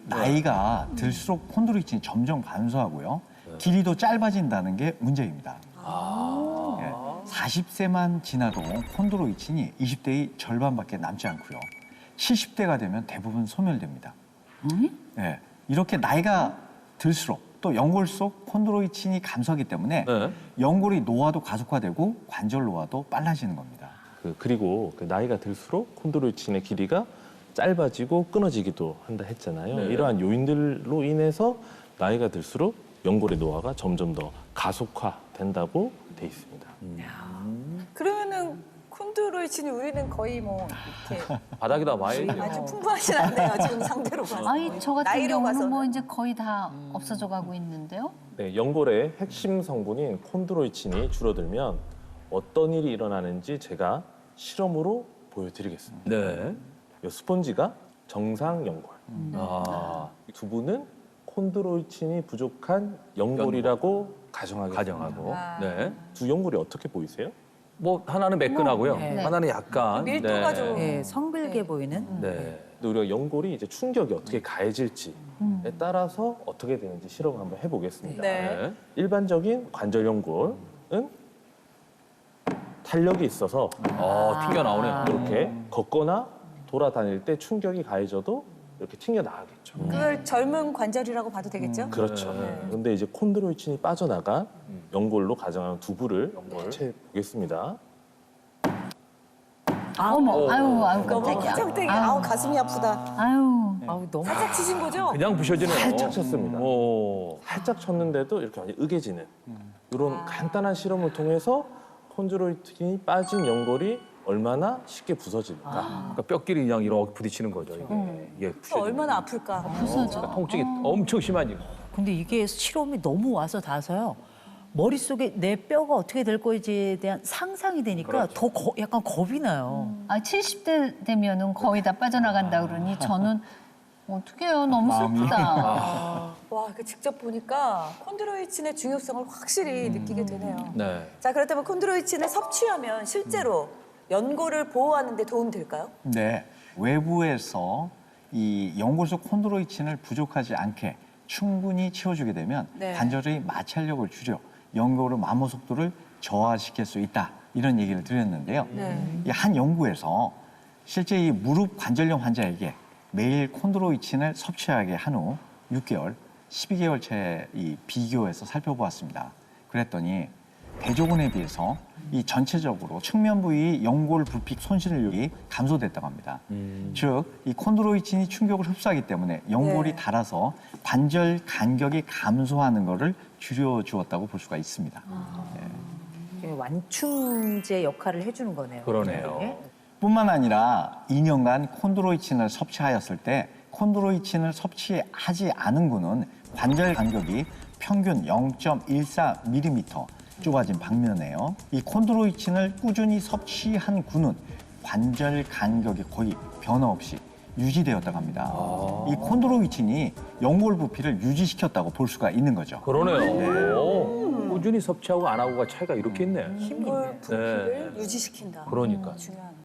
나이가 들수록 콘드로이친이 점점 감소하고요. 길이도 짧아진다는 게 문제입니다. 40세만 지나도 콘드로이친이 20대의 절반밖에 남지 않고요. 70대가 되면 대부분 소멸됩니다. 네, 이렇게 나이가 들수록 또 연골 속 콘드로이친이 감소하기 때문에 연골이 노화도 가속화되고 관절 노화도 빨라지는 겁니다. 그리고 나이가 들수록 콘드로이친의 길이가 짧아지고 끊어지기도 한다 했잖아요. 이러한 요인들로 인해서 나이가 들수록 연골의 노화가 점점 더 가속화된다고 돼 있습니다. 그러면은 콘드로이친이 우리는 거의 뭐 이렇게 바닥에다 와야 아주 풍부하진 않네요. 지금 상대로 봐서. 아니 저 같은 나이로 경우는 봐서는. 뭐 이제 거의 다 없어져 가고 있는데요. 네, 연골의 핵심 성분인 콘드로이친이 줄어들면 어떤 일이 일어나는지 제가 실험으로 보여드리겠습니다. 네. 이 스폰지가 정상 연골, 두 분은 콘드로이친이 부족한 연골이라고 가정하고 네. 두 연골이 어떻게 보이세요? 뭐 하나는 매끈하고요. 네. 하나는 약간 밀도가 좀. 예, 성글게 보이는. 네. 근데 우리가 연골이 이제 충격이 어떻게 가해질지에 따라서 어떻게 되는지 실험을 한번 해보겠습니다. 네. 일반적인 관절 연골은 탄력이 있어서 튕겨 나오네요. 이렇게 걷거나 돌아다닐 때 충격이 가해져도 이렇게 튕겨 나가겠죠. 그걸 젊은 관절이라고 봐도 되겠죠? 그렇죠. 근데 이제 콘드로이친이 빠져나간 연골로 가정하는 두부를 해체 보겠습니다. 어머, 아유 너무 깜짝이야. 화장대기. 아우 가슴이 아프다. 아유, 아우 너무 살짝 치신 거죠? 그냥 부셔지네요. 살짝 쳤습니다. 오. 살짝 쳤는데도 이렇게 완전 으개지는 이런 간단한 실험을 통해서 콘드로이친이 빠진 연골이 얼마나 쉽게 부서질까. 그러니까 뼈끼리 그냥 이렇게 부딪히는 거죠. 이게 또 부셔지는 얼마나 아플까? 부서져. 통증이 엄청 심하니. 근데 이게 실험이 너무 와서 닿아서요. 머릿속에 내 뼈가 어떻게 될 거지에 대한 상상이 되니까 더 약간 겁이 나요. 아 70대 되면은 거의 다 빠져나간다 그러니 저는 어떡해요. 너무 슬프다. 와, 그 직접 보니까 콘드로이친의 중요성을 확실히 느끼게 되네요. 네. 자, 그렇다면 콘드로이친을 섭취하면 실제로 연골을 보호하는 데 도움 될까요? 네, 외부에서 이 연골 속 콘드로이친을 부족하지 않게 충분히 채워주게 되면 네. 관절의 마찰력을 줄여 연골의 마모 속도를 저하시킬 수 있다. 이런 얘기를 드렸는데요. 이 한 연구에서 실제 이 무릎 관절염 환자에게 매일 콘드로이친을 섭취하게 한 후 6개월, 12개월째 이 비교해서 살펴보았습니다. 그랬더니 대조군에 비해서 이 전체적으로 측면 부위 연골 부피 손실률이 감소됐다고 합니다. 즉, 이 콘드로이친이 충격을 흡수하기 때문에 연골이 네. 닳아서 관절 간격이 감소하는 것을 줄여주었다고 볼 수가 있습니다. 완충제 역할을 해주는 거네요. 그러네요. 예? 뿐만 아니라 2년간 콘드로이친을 섭취하였을 때 콘드로이친을 섭취하지 않은 군은 관절 간격이 평균 0.14mm 좁아진 방면에요. 이 콘드로이친을 꾸준히 섭취한 군은 관절 간격이 거의 변화 없이 유지되었다고 합니다. 이 콘드로이친이 연골 부피를 유지시켰다고 볼 수가 있는 거죠. 그러네요. 꾸준히 섭취하고 안 하고가 차이가 이렇게 있네. 연골 부피를 네. 유지시킨다. 그러니까. 중요하네.